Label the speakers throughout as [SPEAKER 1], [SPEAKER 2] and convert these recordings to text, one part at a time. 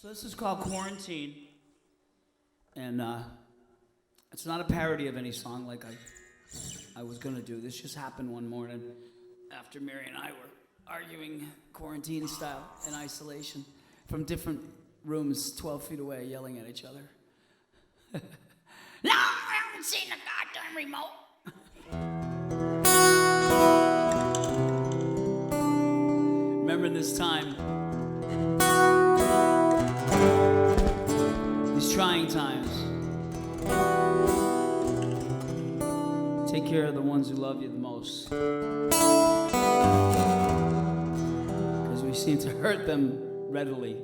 [SPEAKER 1] So this is called Quarantine, and it's not a parody of any song like I was gonna do. This just happened one morning after Mary and I were arguing quarantine style in isolation from different rooms 12 feet away, yelling at each other. No, I haven't seen the goddamn remote. Remember this time, these trying times. Take care of the ones who love you the most, because we seem to hurt them readily.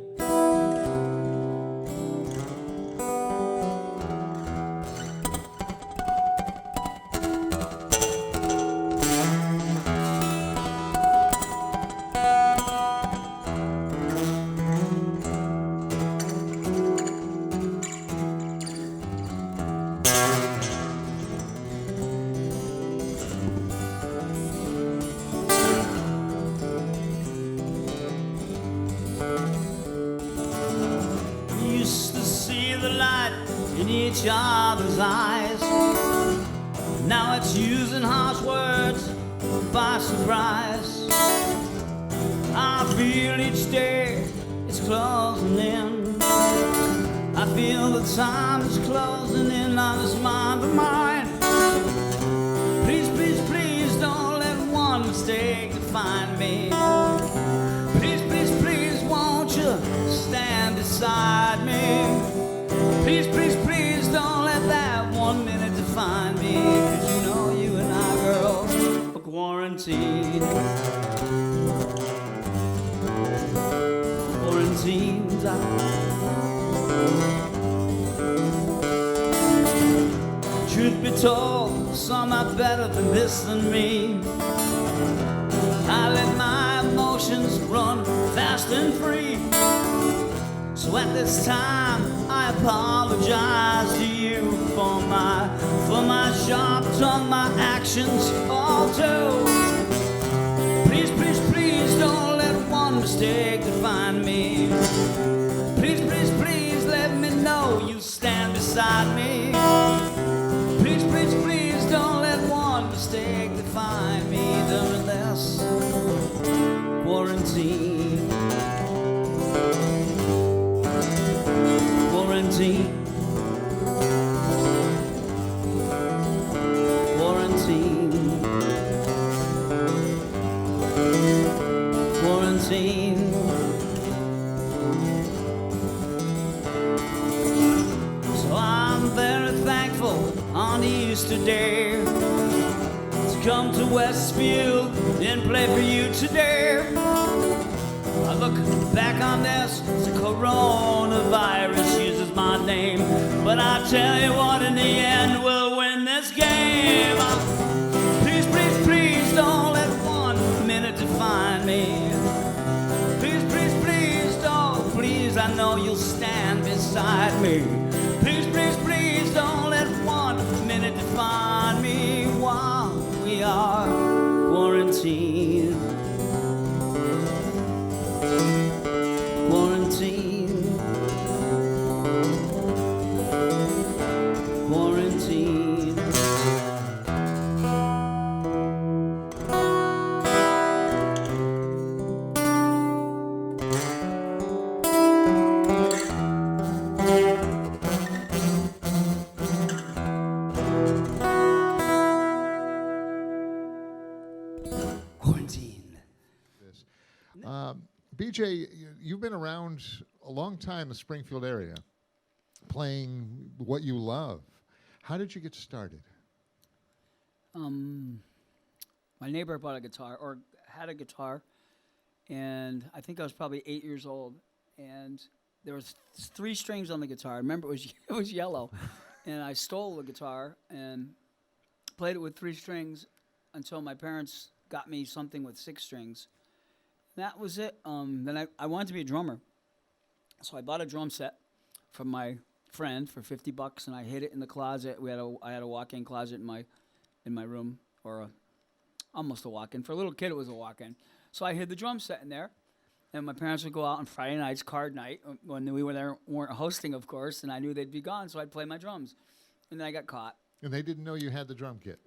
[SPEAKER 1] In each other's eyes. Now it's using harsh words by surprise. I feel each day it's closing in. I feel the time is closing in on this mind of mine. Please, please, please don't let one mistake define me. Please, please, please, won't you stand beside me? Please, please, please don't let that 1 minute define me. 'Cause you know you and I, girl, are quarantined. Quarantines. Truth be told, some are better than this than me. I let my emotions run fast and free. So at this time, I apologize to you for my sharp tongue, my actions all too. Please, please, please don't let one mistake define me. Please, please, please let me know you stand beside me. Please, please, please don't let one mistake define me during this quarantine. Quarantine. Quarantine. Quarantine. So I'm very thankful on Easter Day to come to Westfield and play for you today. I look back on this, the coronavirus uses my name, but I tell you what, in the end, we'll win this game. Please, please, please don't let 1 minute define me. Please, please, please don't, please, I know you'll stand beside me. Please, please, please don't let 1 minute define me while we are quarantined. Quarantine. Quarantine. Quarantine.
[SPEAKER 2] BJ, you've been around a long time in the Springfield area, playing what you love. How did you get started?
[SPEAKER 1] My neighbor bought a guitar, or had a guitar, and I think I was probably 8 years old, and there was 3 strings on the guitar. I remember it was yellow, and I stole the guitar and played it with 3 strings until my parents got me something with 6 strings. That was it. Then I wanted to be a drummer, so I bought a drum set from my friend for $50, and I hid it in the closet. I had a walk-in closet in my room, or almost a walk-in. For a little kid, it was a walk-in. So I hid the drum set in there, And my parents would go out on Friday nights, card night, when we weren't hosting, of course, and I knew they'd be gone, so I'd play my drums. And then I got caught.
[SPEAKER 2] And they didn't know you had the drum kit?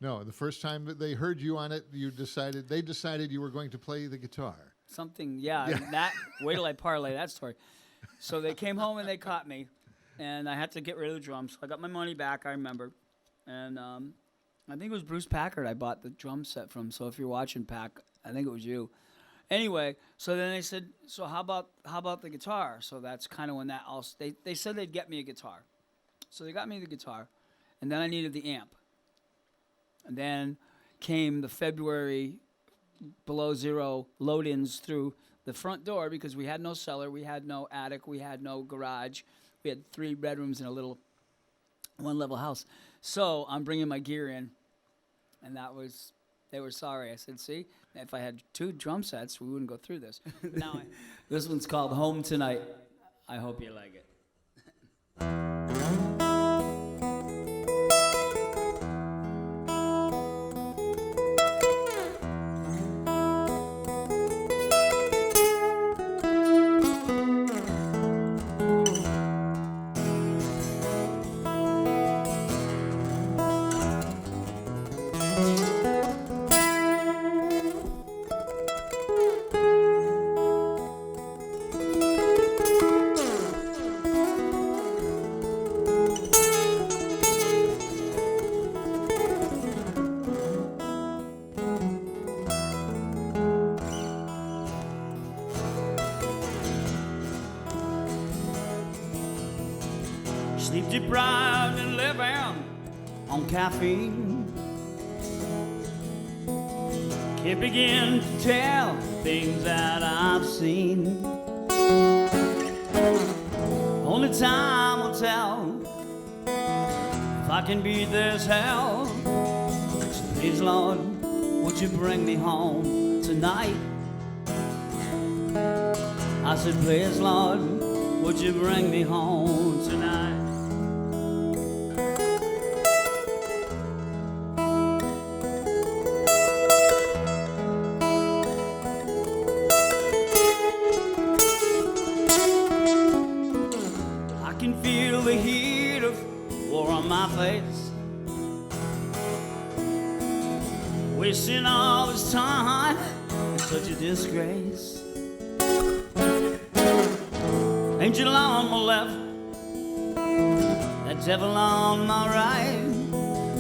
[SPEAKER 2] No, the first time that they heard you on it, they decided you were going to play the guitar.
[SPEAKER 1] Something, yeah. Wait till I parlay that story. So they came home and they caught me, and I had to get rid of the drums. So I got my money back, I remember. And I think it was Bruce Packard I bought the drum set from. So if you're watching, Pack, I think it was you. Anyway, so then they said, so how about the guitar? So that's kind of when that also, they said they'd get me a guitar. So they got me the guitar, and then I needed the amp. And then came the February below zero load-ins through the front door because we had no cellar, we had no attic, we had no garage. We had 3 bedrooms in a little one-level house. So I'm bringing my gear in, and they were sorry. I said, see, if I had 2 drum sets, we wouldn't go through this. Now, this one's called Home Tonight. I hope you like it. Sleep deprived and living on caffeine. Can't begin to tell things that I've seen. Only time will tell if I can beat this hell. So please, Lord, would you bring me home tonight? I said, please, Lord, would you bring me home tonight? I can feel the heat of war on my face, wasting all this time, it's such a disgrace. Angel on my left, that devil on my right.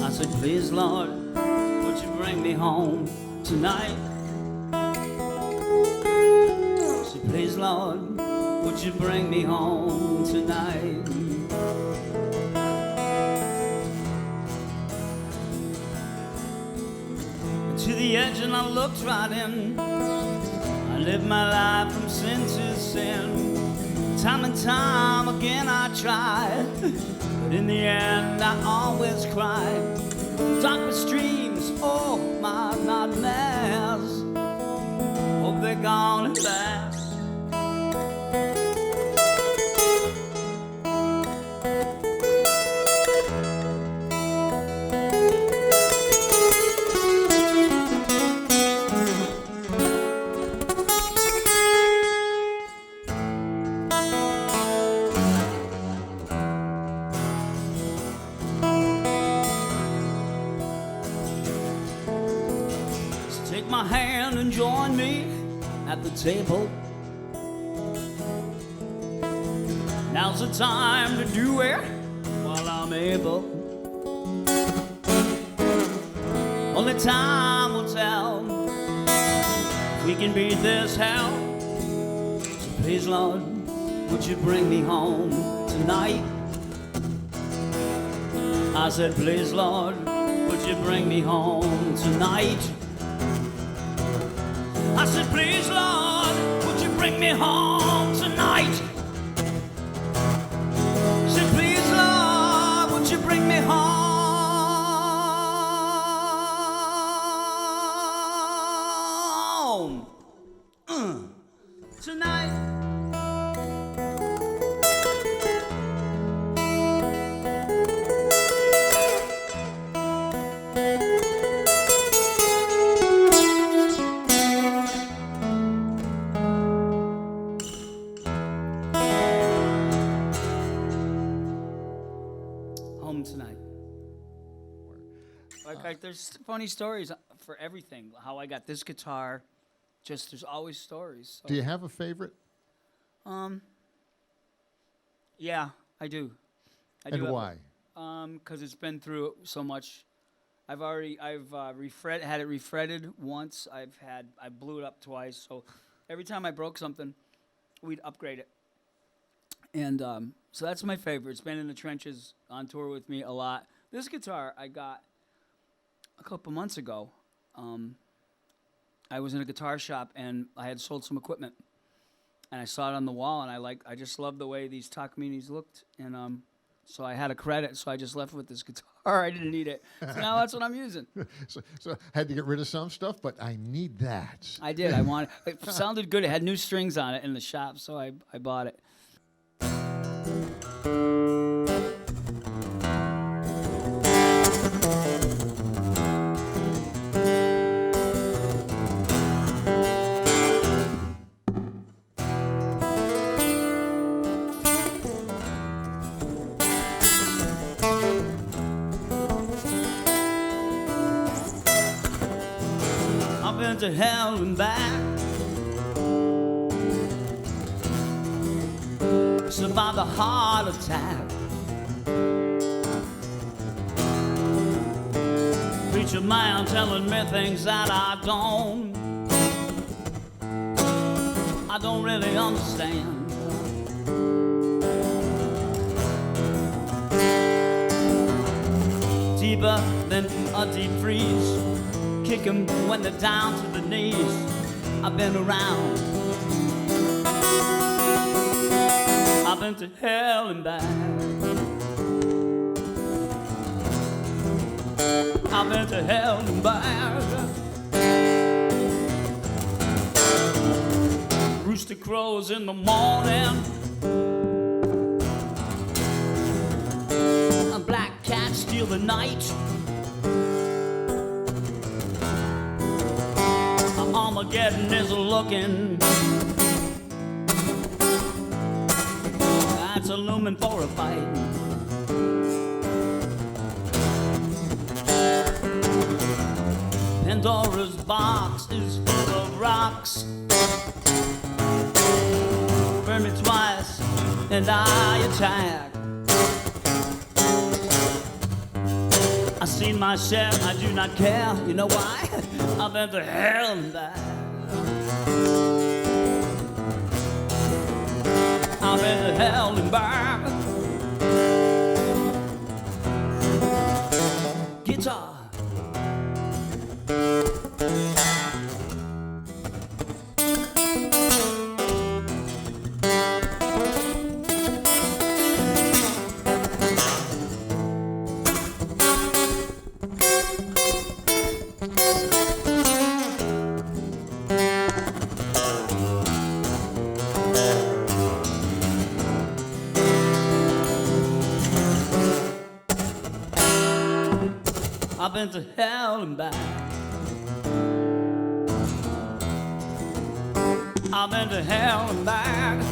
[SPEAKER 1] I said, please, Lord, would you bring me home tonight? I said, please, Lord, would you bring me home tonight? To the edge and I looked right in. I lived my life from sin to sin. Time and time again I tried, but in the end I always cried. Darkest dreams, oh my nightmares, hope they're gone at last. Take my hand and join me at the table. Now's the time to do it while I'm able. Only time will tell if we can beat this hell. So please, Lord, would you bring me home tonight? I said, please, Lord, would you bring me home tonight? I said, please, Lord, would you bring me home tonight? I said, please, Lord, would you bring me home tonight? tonight. Like there's funny stories for everything. How I got this guitar, just there's always stories. So.
[SPEAKER 2] Do you have a favorite?
[SPEAKER 1] Yeah, I do.
[SPEAKER 2] And why?
[SPEAKER 1] Because it's been through so much. I've had it refretted once. I blew it up twice. So every time I broke something, we'd upgrade it. And so that's my favorite. It's been in the trenches on tour with me a lot. This guitar I got a couple months ago. I was in a guitar shop and I had sold some equipment. And I saw it on the wall and I just loved the way these Takamines looked. And so I had a credit, so I just left with this guitar. I didn't need it. So now that's what I'm using.
[SPEAKER 2] So had to get rid of some stuff, but I need that.
[SPEAKER 1] I did. It sounded good. It had new strings on it in the shop, so I bought it. I've been to hell and back. Survived a heart attack. Preacher man telling me things that I don't really understand. Deeper than a deep freeze. Kick 'em when they're down to the knees. I've been around. I've been to hell and back. I've been to hell and back. Rooster crows in the morning. A black cat steal the night. Armageddon is looking. That's a looming for a fight. Pandora's box is full of rocks. Burn me twice and I attack. I seen my share, I do not care. You know why? I've been to hell and back. I've been to hell and back. Guitar. I've been to hell and back. I've been to hell and back.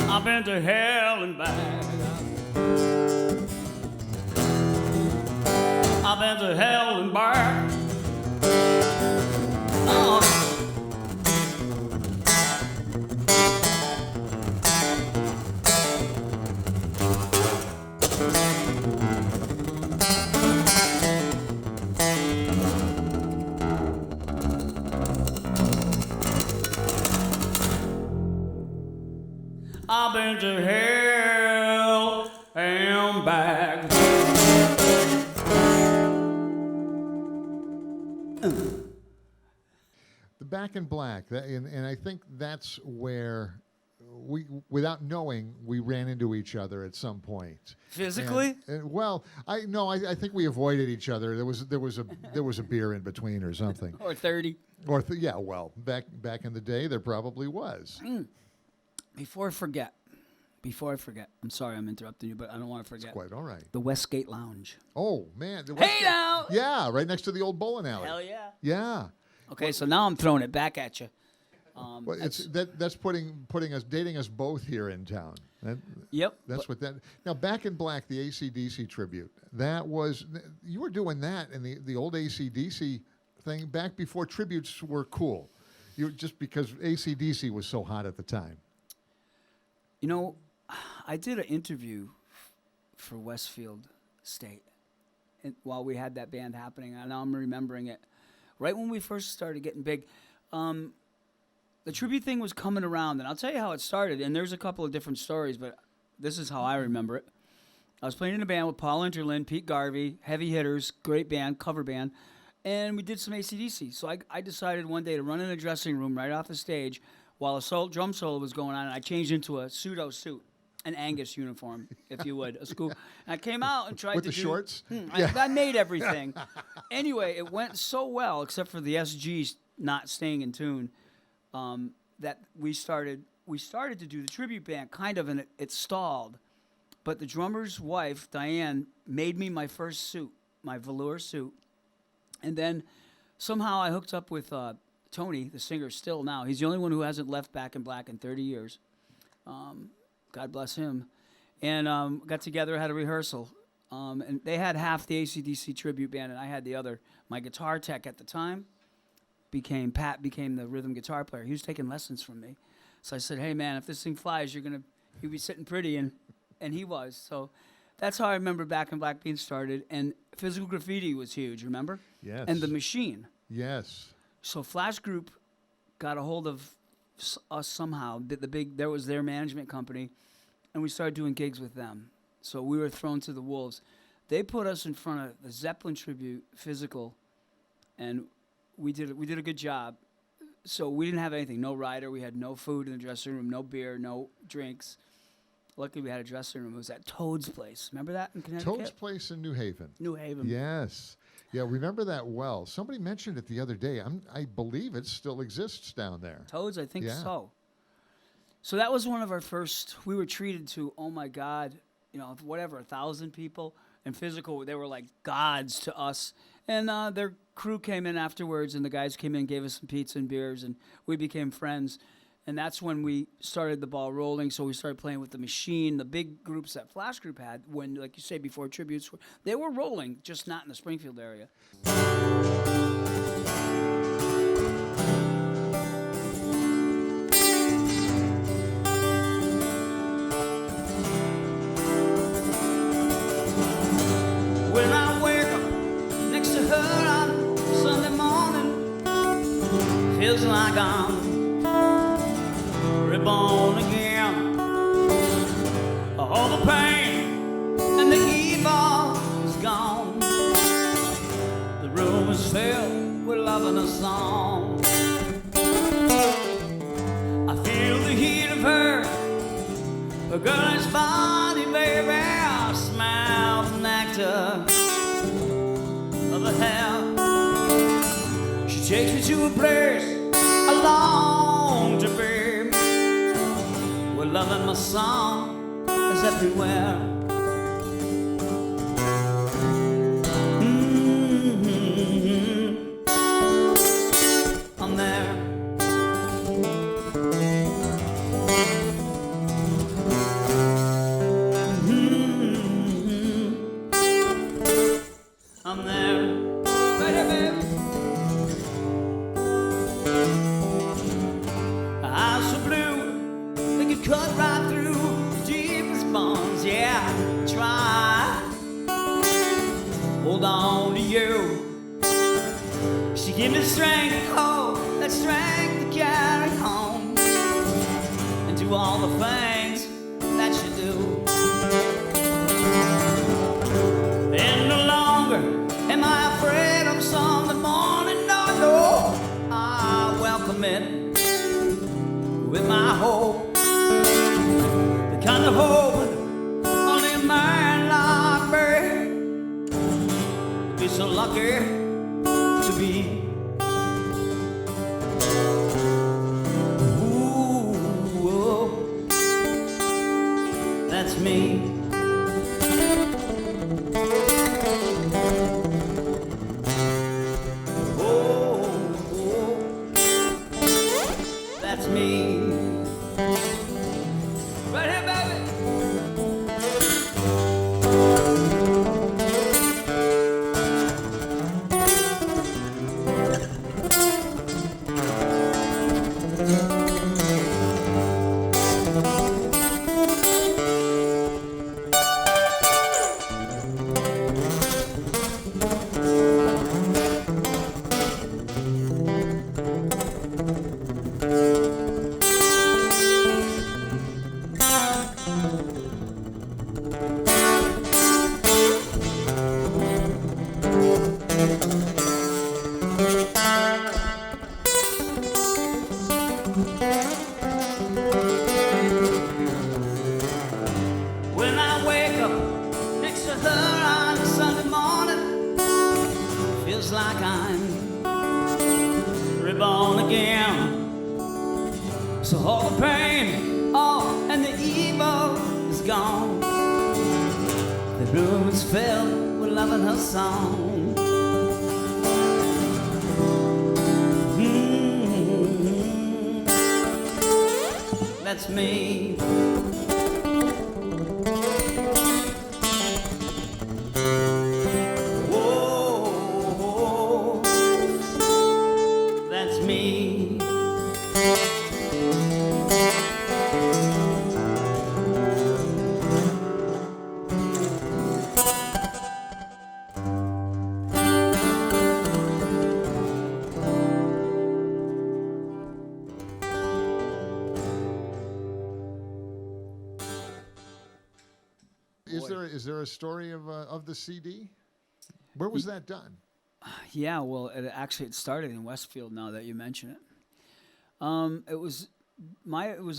[SPEAKER 1] I've been to hell and back. I've been to hell and back. Oh. I've been to hell and back.
[SPEAKER 2] The Back in Black, and I think that's where we, without knowing, we ran into each other at some point.
[SPEAKER 1] Physically?
[SPEAKER 2] Well, I think we avoided each other. There was a beer in between or something.
[SPEAKER 1] Or 30.
[SPEAKER 2] Yeah, well, back in the day, there probably was.
[SPEAKER 1] Before I forget, I'm sorry I'm interrupting you, but I don't want to forget.
[SPEAKER 2] It's quite all right.
[SPEAKER 1] The Westgate Lounge.
[SPEAKER 2] Oh, man.
[SPEAKER 1] Hey, now!
[SPEAKER 2] Yeah, right next to the old bowling alley.
[SPEAKER 1] Hell yeah.
[SPEAKER 2] Yeah.
[SPEAKER 1] Okay, so now I'm throwing it back at you.
[SPEAKER 2] Well, that's putting us dating us both here in town.
[SPEAKER 1] Yep.
[SPEAKER 2] That's what that. Now, Back in Black, the AC/DC tribute. That was you were doing that in the old AC/DC thing back before tributes were cool. You just because AC/DC was so hot at the time.
[SPEAKER 1] You know, I did an interview for Westfield State while we had that band happening. And now I'm remembering it. Right when we first started getting big, the tribute thing was coming around. And I'll tell you how it started. And there's a couple of different stories, but this is how I remember it. I was playing in a band with Paul Interlin, Pete Garvey, Heavy Hitters, great band, cover band. And we did some AC/DC. So I decided one day to run in a dressing room right off the stage while a drum solo was going on. And I changed into a pseudo suit. An Angus uniform, if you would, a school. And I came out and tried
[SPEAKER 2] with
[SPEAKER 1] to
[SPEAKER 2] the shorts.
[SPEAKER 1] I made everything. Anyway, it went so well, except for the SGs not staying in tune, that we started to do the tribute band kind of, and it stalled. But the drummer's wife, Diane, made me my first suit, my velour suit, and then somehow I hooked up with Tony, the singer, still now. He's the only one who hasn't left Back in Black in 30 years. God bless him. And got together, had a rehearsal. And they had half the AC/DC tribute band, and I had the other. My guitar tech at the time became the rhythm guitar player. He was taking lessons from me. So I said, hey, man, if this thing flies, you'll be sitting pretty. And he was. So that's how I remember Back in Black being started. And Physical Graffiti was huge, remember?
[SPEAKER 2] Yes.
[SPEAKER 1] And The Machine.
[SPEAKER 2] Yes.
[SPEAKER 1] So Flash Group got a hold of us somehow. There was their management company, and we started doing gigs with them. So we were thrown to the wolves. They put us in front of the Zeppelin tribute, Physical, and we did a good job. So we didn't have anything, no rider. We had no food in the dressing room, no beer, no drinks. Luckily, we had a dressing room. It was at Toad's Place. Remember that in Connecticut?
[SPEAKER 2] Toad's Place in New Haven.
[SPEAKER 1] New Haven.
[SPEAKER 2] Yes. Yeah, remember that well. Somebody mentioned it the other day. I believe it still exists down there.
[SPEAKER 1] Toad's, I think
[SPEAKER 2] Yeah.
[SPEAKER 1] so. So that was one of our first. We were treated to, oh my God, 1,000 people. And Physical, they were like gods to us. And their crew came in afterwards, and the guys came in and gave us some pizza and beers, and we became friends. And that's when we started the ball rolling. So we started playing with The Machine, the big groups that Flash Group had. When, like you say, before tributes, they were rolling, just not in the Springfield area. When I wake up next to her on Sunday morning, feels like I'm reborn again. All the pain and the evil is gone. The room is filled with love and a song. I feel the heat of her girlish body, baby. I smell the nectar of her hair. She takes me to a place I long to be. Love and my song is everywhere. I'm there. I'm there. Baby, baby. Eyes so blue, they could cut right through the deepest bonds. Yeah, try. Hold on to you. She give me strength to hold, that strength to carry home, and do all the things that you do. And no longer am I afraid of Sunday morning. No, no, I welcome it with my hope, the kind of hope only a man like me would be so lucky to be. Ooh, oh, that's me. me. Right here, baby. When I wake up next to her on a Sunday morning, feels like I'm reborn again. So all the pain, and the evil is gone. The room is filled with love and her song. That's me. Whoa, that's me.
[SPEAKER 2] Is there a story of the CD? Where was that done?
[SPEAKER 1] Yeah, well, it started in Westfield. Now that you mention it, it was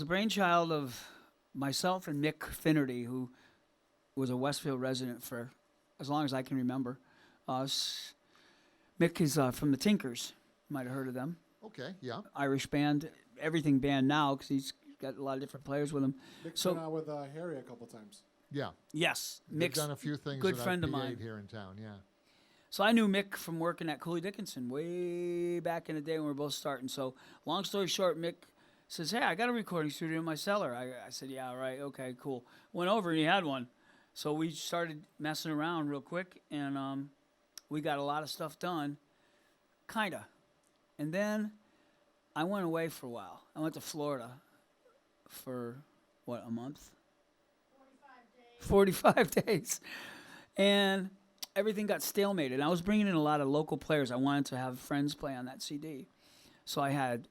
[SPEAKER 1] a brainchild of myself and Mick Finnerty, who was a Westfield resident for as long as I can remember. Mick is from the Tinkers. You might have heard of them.
[SPEAKER 2] Okay, yeah.
[SPEAKER 1] Irish band, everything band now, because he's got a lot of different players with him.
[SPEAKER 3] Mick's been out with Harry a couple times.
[SPEAKER 2] Yeah.
[SPEAKER 1] Yes,
[SPEAKER 2] Mick's
[SPEAKER 1] Mick's
[SPEAKER 2] done a few things.
[SPEAKER 1] good
[SPEAKER 2] that
[SPEAKER 1] friend
[SPEAKER 2] I've
[SPEAKER 1] of mine
[SPEAKER 2] PA'd here in town. Yeah.
[SPEAKER 1] So I knew Mick from working at Cooley Dickinson way back in the day when we were both starting. So long story short, Mick says, "Hey, I got a recording studio in my cellar." I said, "Yeah, right, okay, cool." Went over and he had one. So we started messing around real quick, and we got a lot of stuff done, kinda. And then I went away for a while. I went to Florida for, a month? 45 days. And everything got stalemated. I was bringing in a lot of local players. I wanted to have friends play on that CD. So I had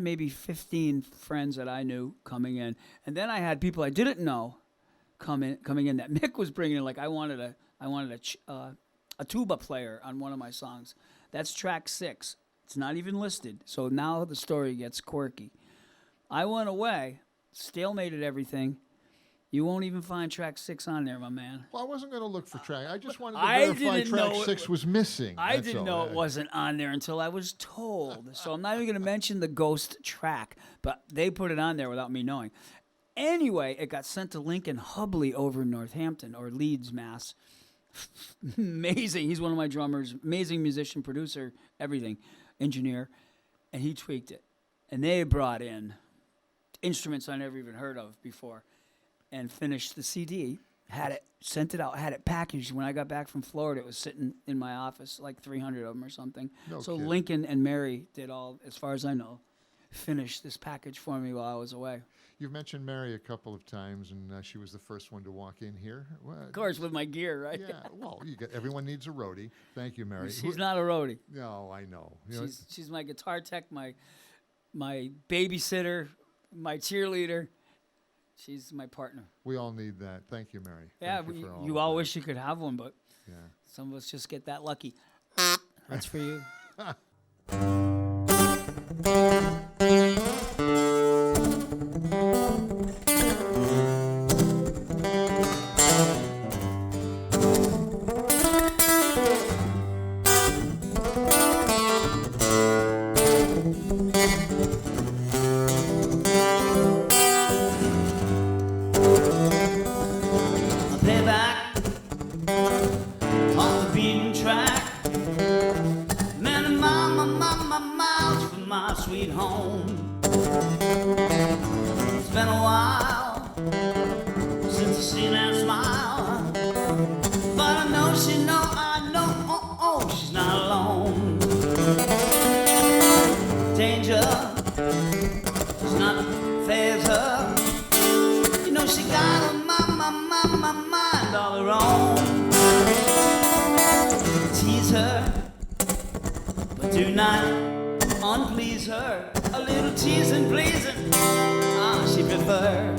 [SPEAKER 1] maybe 15 friends that I knew coming in. And then I had people I didn't know coming in that Mick was bringing in. Like I wanted a tuba player on one of my songs. That's track 6. It's not even listed. So now the story gets quirky. I went away, stalemated everything. You won't even find track 6 on there, my man.
[SPEAKER 2] Well, I wasn't going to look for track. I just wanted to verify track 6 was missing.
[SPEAKER 1] I didn't know it wasn't on there until I was told. So I'm not even going to mention the ghost track, but they put it on there without me knowing. Anyway, it got sent to Lincoln Hubley over in Northampton, or Leeds, Mass. Amazing. He's one of my drummers. Amazing musician, producer, everything, engineer. And he tweaked it. And they brought in instruments I never even heard of before. And finished the CD, had it, sent it out, had it packaged. When I got back from Florida, it was sitting in my office, like 300 of them or something.
[SPEAKER 2] No
[SPEAKER 1] so
[SPEAKER 2] kidding.
[SPEAKER 1] Lincoln and Mary did all, as far as I know, finished this package for me while I was away.
[SPEAKER 2] You've mentioned Mary a couple of times, and she was the first one to walk in here. Well,
[SPEAKER 1] Of course, with my gear, right?
[SPEAKER 2] yeah, well, everyone needs a roadie. Thank you, Mary.
[SPEAKER 1] She's not a roadie.
[SPEAKER 2] No, I know. You know,
[SPEAKER 1] She's my guitar tech, my babysitter, my cheerleader. She's my partner.
[SPEAKER 2] we all need that. Thank you, Mary.
[SPEAKER 1] Yeah,
[SPEAKER 2] Thank you for
[SPEAKER 1] you
[SPEAKER 2] of
[SPEAKER 1] all
[SPEAKER 2] that.
[SPEAKER 1] wish you could have one, but
[SPEAKER 2] Yeah.
[SPEAKER 1] some of us just get that lucky. That's for you. Payback on the beaten track. Man, mama, It's not faze her. You know she got her mind all her own. Tease her, but do not unplease her. A little teasing, pleasing, she prefer.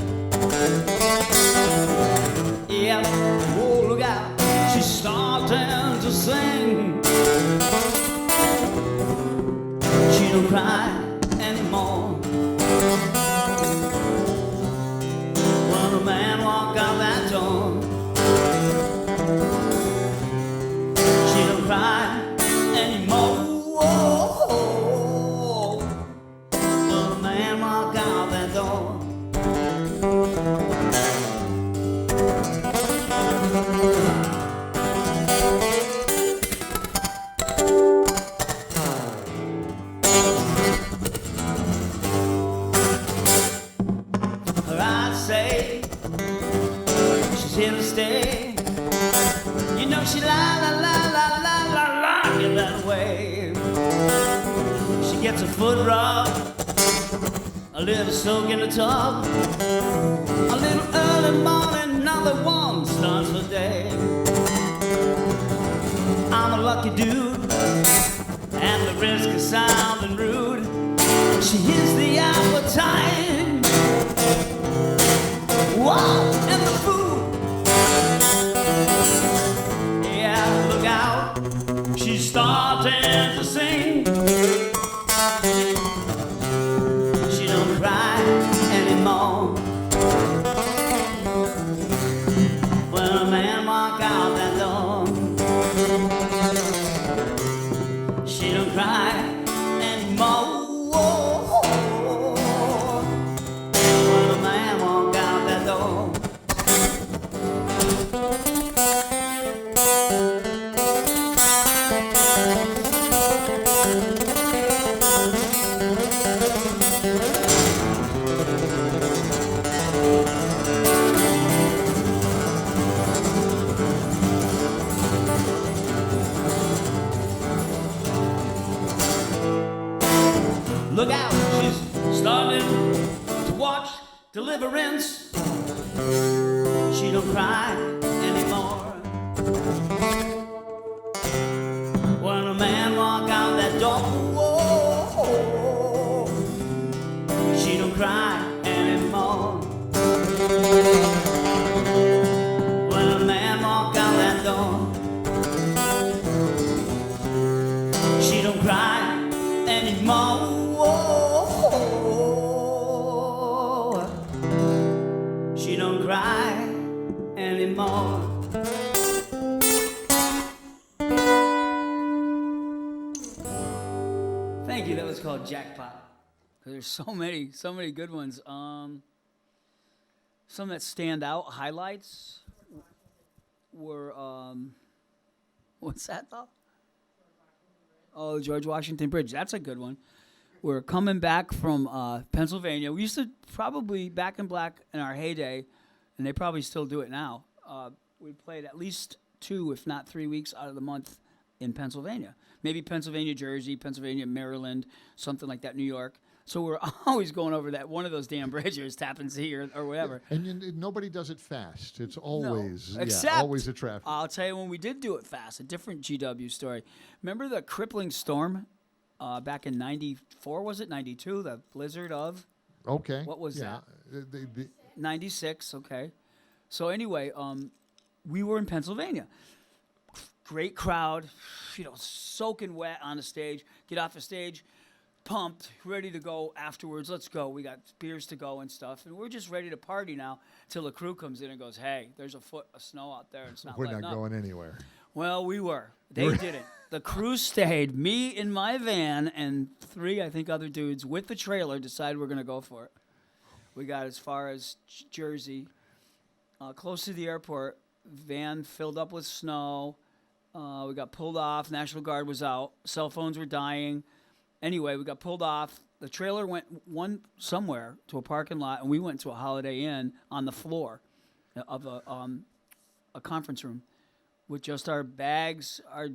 [SPEAKER 1] Yeah, oh look out, she's starting to sing. She don't cry anymore. When a man walk out that door, she don't cry anymore. When a man walk out that door. Say she's here to stay. You know she la la la la la la la get that way. She gets a foot rub, a little soak in the tub, a little early morning, another one starts the day. I'm a lucky dude, and the risk of sounding rude. She is the appetite. Wow, and the food. Yeah, look out, she's starting to sing. She don't cry anymore. When a man walk out that door, she don't cry anymore. Look out, she's starting to watch Deliverance. She don't cry anymore. When a man walk out that door, she don't cry anymore. When a man walk out that door, she don't cry anymore. She don't cry anymore. Thank you. That was called Jackpot. There's so many good ones. Some that stand out. Highlights were what's that though? Oh, George Washington Bridge. That's a good one. We're coming back from Pennsylvania. We used to probably Back in Black in our heyday, and they probably still do it now. We played at least 2, if not 3 weeks out of the month in Pennsylvania. Maybe Pennsylvania, Jersey, Pennsylvania, Maryland, something like that, New York. So we're always going over that one of those damn bridges, Tappan Zee or whatever.
[SPEAKER 2] And nobody does it fast. It's always always a traffic.
[SPEAKER 1] I'll tell you when we did do it fast, a different GW story. Remember the crippling storm back in 94, was it? 92, the blizzard of?
[SPEAKER 2] Okay.
[SPEAKER 1] What was that? 96, okay. So anyway, we were in Pennsylvania. Great crowd, soaking wet on the stage. Get off the stage, pumped, ready to go afterwards. Let's go. We got beers to go and stuff. And we're just ready to party now till the crew comes in and goes, hey, there's a foot of snow out there. It's not
[SPEAKER 2] We're
[SPEAKER 1] letting
[SPEAKER 2] not
[SPEAKER 1] up.
[SPEAKER 2] going anywhere.
[SPEAKER 1] Well, we were. They didn't. The crew stayed. Me in my van and 3, I think, other dudes with the trailer decided we're going to go for it. We got as far as Jersey, close to the airport. Van filled up with snow. We got pulled off. National Guard was out. Cell phones were dying. Anyway, we got pulled off. The trailer went somewhere to a parking lot, and we went to a Holiday Inn on the floor of a conference room with just our bags, our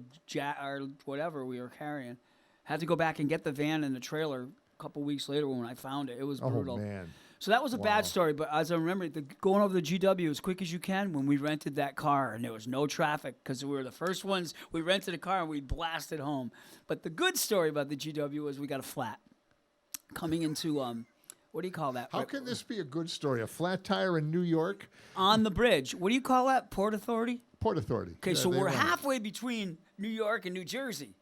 [SPEAKER 1] whatever we were carrying. Had to go back and get the van and the trailer couple weeks later when I found it. It was brutal.
[SPEAKER 2] Oh, man.
[SPEAKER 1] So that was a bad story, but as I remember, going over the GW as quick as you can when we rented that car, and there was no traffic because we were the first ones. We rented a car and we blasted home. But the good story about the GW was we got a flat coming into what do you call that?
[SPEAKER 2] How can this be a good story? A flat tire in New York?
[SPEAKER 1] On the bridge. What do you call that? Port Authority?
[SPEAKER 2] Port Authority.
[SPEAKER 1] Okay,
[SPEAKER 2] Yeah,
[SPEAKER 1] so
[SPEAKER 2] they
[SPEAKER 1] we're
[SPEAKER 2] run it.
[SPEAKER 1] halfway between New York and New Jersey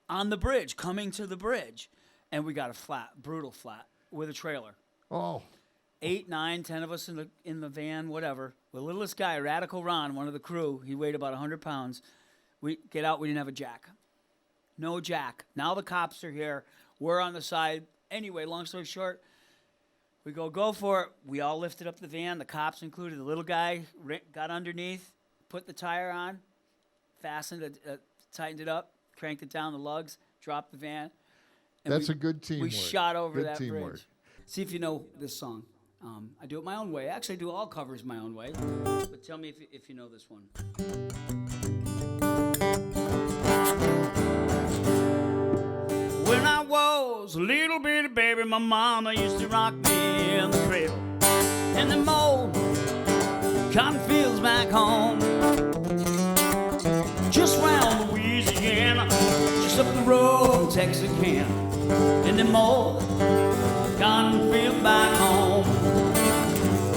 [SPEAKER 1] on the bridge, coming to the bridge, and we got a flat, brutal flat with a trailer.
[SPEAKER 2] Oh,
[SPEAKER 1] 8, 9, 10 of us in the van, whatever. The littlest guy, Radical Ron, one of the crew, he weighed about 100 pounds. We get out, we didn't have a jack. No jack. Now the cops are here. We're on the side. Anyway, long story short, we go for it. We all lifted up the van, the cops included. The little guy got underneath, put the tire on, fastened it, tightened it up, cranked it down the lugs, dropped the van. And
[SPEAKER 2] that's a good teamwork.
[SPEAKER 1] We shot over
[SPEAKER 2] Good
[SPEAKER 1] that
[SPEAKER 2] teamwork.
[SPEAKER 1] bridge. See if you know this song. I do it my own way. Actually, I do all covers my own way. But tell me if you know this one. When I was a little bitty baby, my mama used to rock me in the cradle. In the mold, cotton fields back home. Just round Louisiana, just up the road, Texarkana. In the mold, cotton field back home.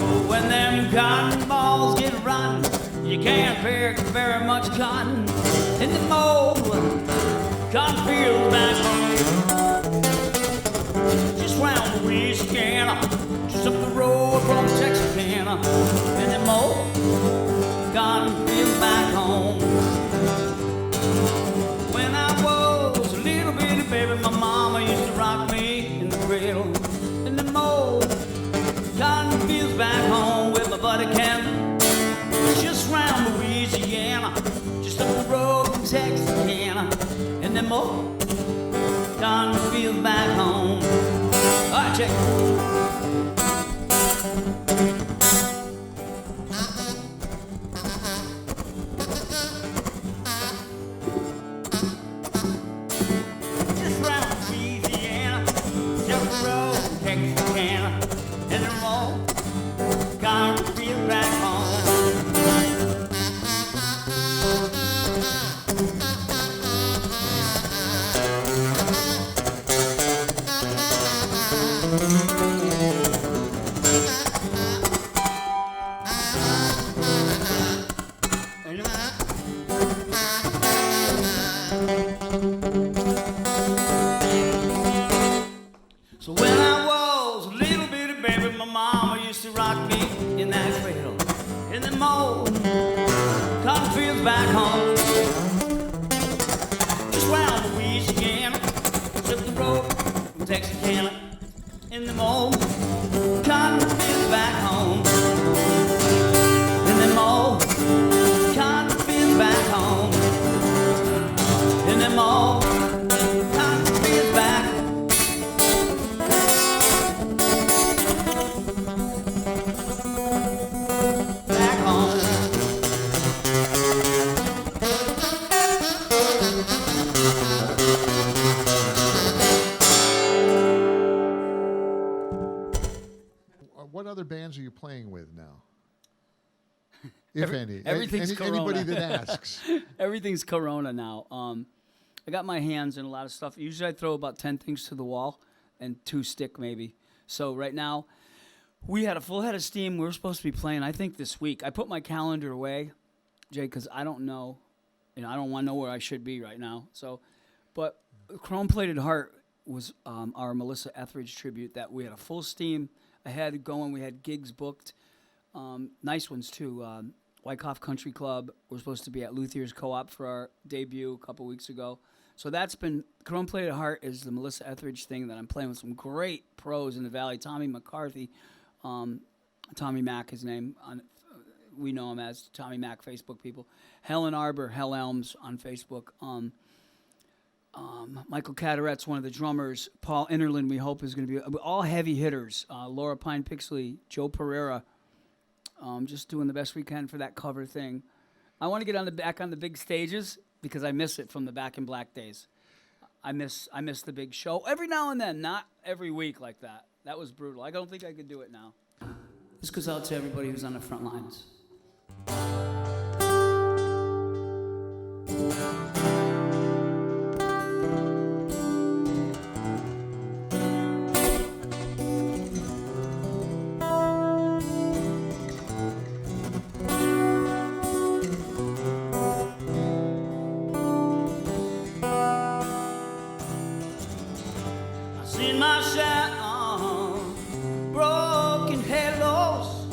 [SPEAKER 1] Oh, when them cotton balls get rotten, you can't pick very much cotton. In the mold, cotton field back home. Just round Louisiana, just up the road from Texarkana. In the mold, cotton field back home. When I was a little bitty baby, my mama used to rock me in the cradle. In the mold, cotton fields back home with my buddy Ken. It's just round Louisiana, just up the road from Texarkana. In the mold, cotton fields back home. All right, check. Just round Louisiana, just the road from Texarkana. In the mold, cotton fields back home. So when I was a little bitty baby, my mama used to rock me in that cradle. In the mold, cotton fields back home. Just round Louisiana, just up the road from Texarkana. In the mold, cotton fields back home. In the mold, cotton fields back home. In the mold, cotton fields back home. Back home.
[SPEAKER 2] What other bands are you playing with now? If any.
[SPEAKER 1] Everything's
[SPEAKER 2] Anybody
[SPEAKER 1] Korona.
[SPEAKER 2] that asks.
[SPEAKER 1] Everything's Korona now. I got my hands in a lot of stuff. Usually I throw about 10 things to the wall and 2 stick maybe. So right now, we had a full head of steam. We were supposed to be playing, I think, this week. I put my calendar away, Jay, because I don't know. I don't want to know where I should be right now. So, but Chrome Plated Heart was our Melissa Etheridge tribute that we had a full steam ahead going. We had gigs booked. Nice ones, too. Wyckoff Country Club. We're supposed to be at Luthier's Co-op for our debut a couple weeks ago. So that's been, Chrome Plated Heart is the Melissa Etheridge thing that I'm playing with some great pros in the Valley. Tommy McCarthy, Tommy Mack, his name. We know him as Tommy Mack, Facebook people. Helen Arbor, Hell Elms on Facebook. Michael Cadaret's one of the drummers. Paul Innerland, we hope, is going to be all heavy hitters. Laura Pine Pixley, Joe Pereira. Just doing the best we can for that cover thing. I want to get back on the big stages because I miss it from the Back in Black days. I miss the big show every now and then, not every week like that. That was brutal. I don't think I could do it now. This goes out to everybody who's on the front lines. Seen my share of broken halos,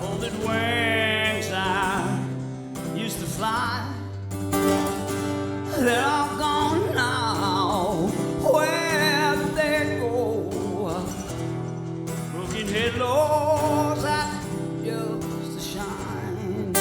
[SPEAKER 1] folded wings I used to fly. They're all gone now. Where did they go? Broken halos I used to shine.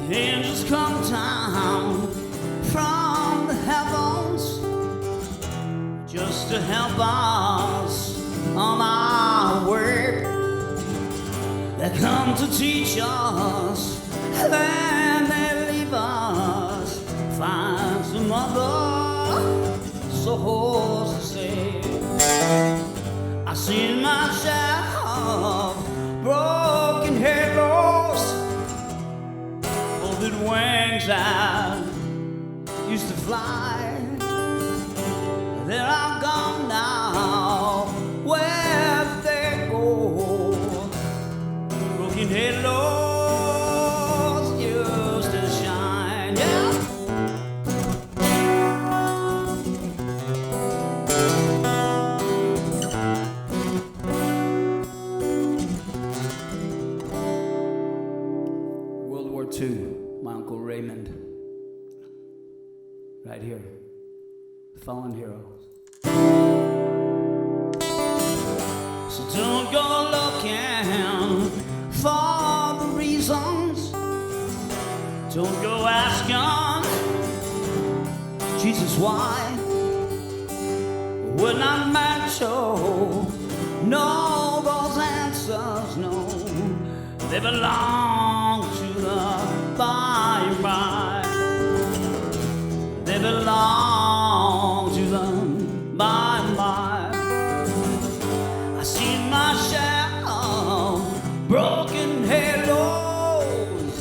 [SPEAKER 1] The angels come down from the heavens just to help us on our way. They come to teach us, then they leave us. Find some other souls to save. I seen my share of broken halos, folded wings I used to fly. They're all gone now. Where did they go? Broken halos used to shine. Yeah. World War II, my Uncle Raymond. Right here. Fallen heroes. So don't go looking for the reasons. Don't go asking Jesus why. We're not meant to know those answers, no. They belong to the by and by. They belong to them by and by. I seen my share of broken halos,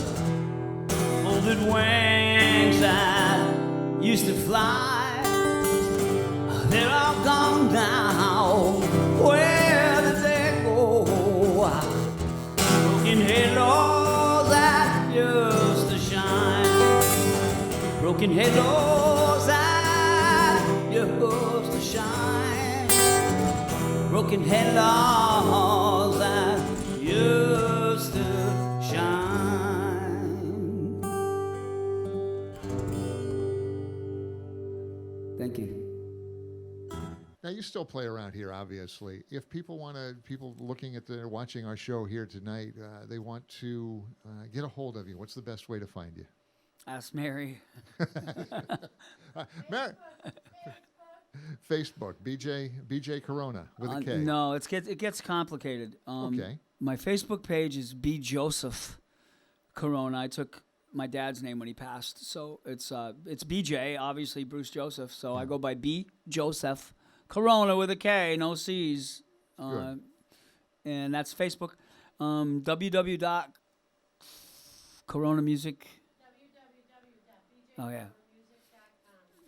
[SPEAKER 1] folded wings that used to fly. They're all gone now. Where did they go? Broken halos that used to shine. Broken halos that used to shine. Broken halos that used to shine. Thank you.
[SPEAKER 2] Now you still play around here, obviously. If people people looking at watching our show here tonight, they want to get a hold of you. What's the best way to find you?
[SPEAKER 1] Ask Mary.
[SPEAKER 2] Mary. Facebook, BJ Korona with a K.
[SPEAKER 1] No, it gets complicated.
[SPEAKER 2] Okay.
[SPEAKER 1] My Facebook page is B Joseph Korona. I took my dad's name when he passed, so it's BJ, obviously Bruce Joseph. So I go by B Joseph Korona with a K, no C's, and that's Facebook. www.coronamusic. Oh yeah,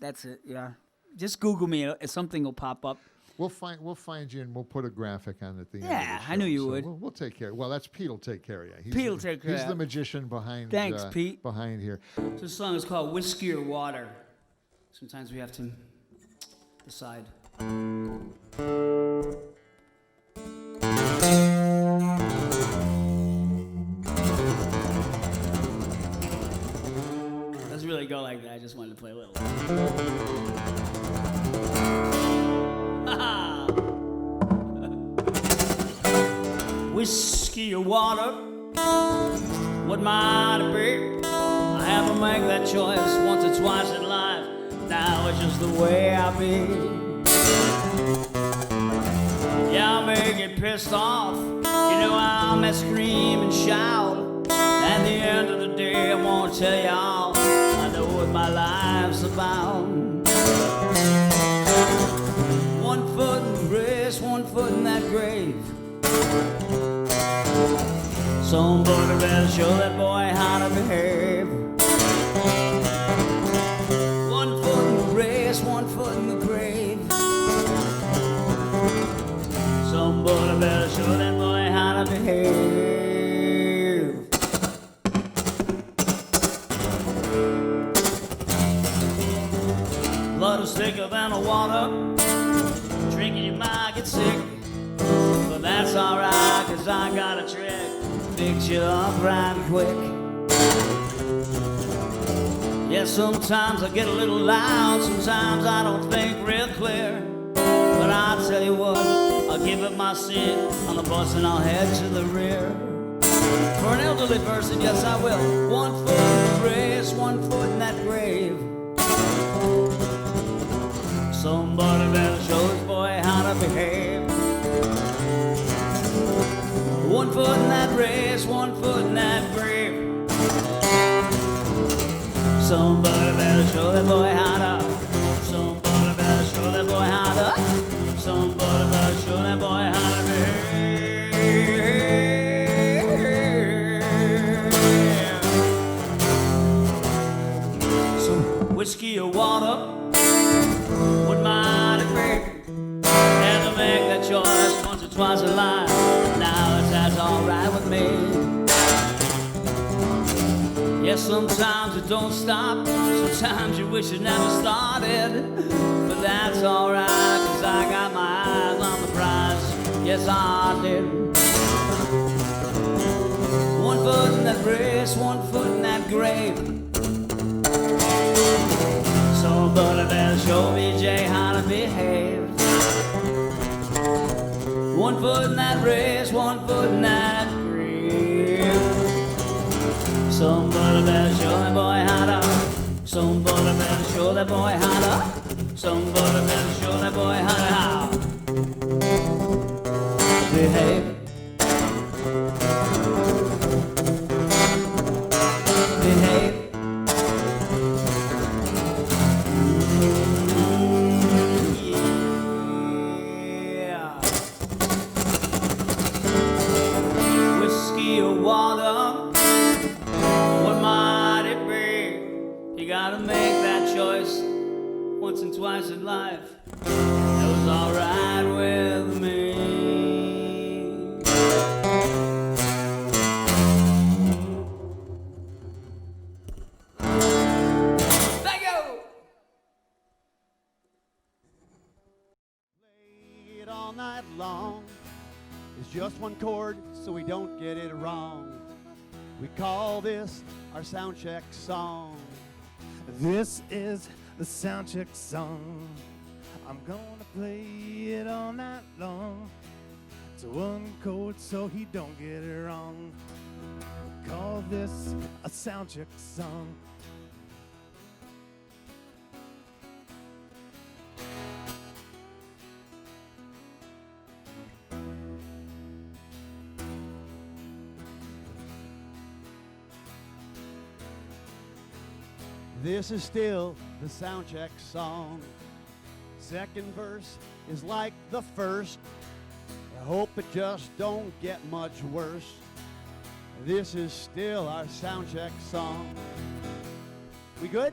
[SPEAKER 1] that's it. Yeah, just Google me. Something will pop up.
[SPEAKER 2] We'll find you and we'll put a graphic on at the end.
[SPEAKER 1] Yeah,
[SPEAKER 2] of the show.
[SPEAKER 1] I knew you
[SPEAKER 2] So
[SPEAKER 1] would.
[SPEAKER 2] We'll take care. Well, that's Pete will take care of you.
[SPEAKER 1] Pete will take care of
[SPEAKER 2] He's
[SPEAKER 1] that.
[SPEAKER 2] the magician behind.
[SPEAKER 1] Thanks, Pete.
[SPEAKER 2] Behind here.
[SPEAKER 1] This song is called Whiskey or Water. Sometimes we have to decide. Doesn't really go like that. I just wanted to play a little. Whiskey or water, what might it be? I have to make that choice once or twice in life. Now it's just the way I be. Yeah, I may get pissed off. You know I may scream and shout. At the end of the day, I won't tell y'all I know what my life's about. One foot in the grace, one foot in that grave. Somebody better show that boy how to behave. One foot in the grace, one foot in the grave. Somebody better show that boy how to behave. Blood is thicker than the water. Drinking you might get sick, but that's alright, cause I got a trick. Fix you up right quick. Yeah, sometimes I get a little loud, sometimes I don't think real clear. But I'll tell you what, I'll give up my seat on the bus and I'll head to the rear. For an elderly person, yes I will. One foot in the grace, one foot in that grave. Somebody better show this boy how to behave. One foot in that race, one foot in that grave. Somebody better show that boy how to. Somebody better show that boy how to. Somebody better show that boy how to behave. Some whiskey or water would mighty great. Had to make that choice once or twice in life. Now that's alright with me. Yes, sometimes it don't stop. Sometimes you wish it never started. But that's alright, cause I got my eyes on the prize. Yes, I did. One foot in that race, one foot in that grave. Somebody better show BJ how to behave. One foot in that race, one foot in that grave. Somebody better show that boy how to. Somebody better show that boy how to. Somebody better show that boy how to behave. Behave. Water, what might it be? You gotta make that choice once and twice in life. That was alright with me. Thank you!
[SPEAKER 4] Play it all night long. It's just one chord, so we don't get it wrong. We call this our Soundcheck Song.
[SPEAKER 5] This is the Soundcheck Song. I'm gonna play it all night long. It's one chord, so he don't get it wrong. We call this a Soundcheck Song.
[SPEAKER 4] This is still the Soundcheck Song. Second verse is like the first. I hope it just don't get much worse. This is still our Soundcheck Song. We good?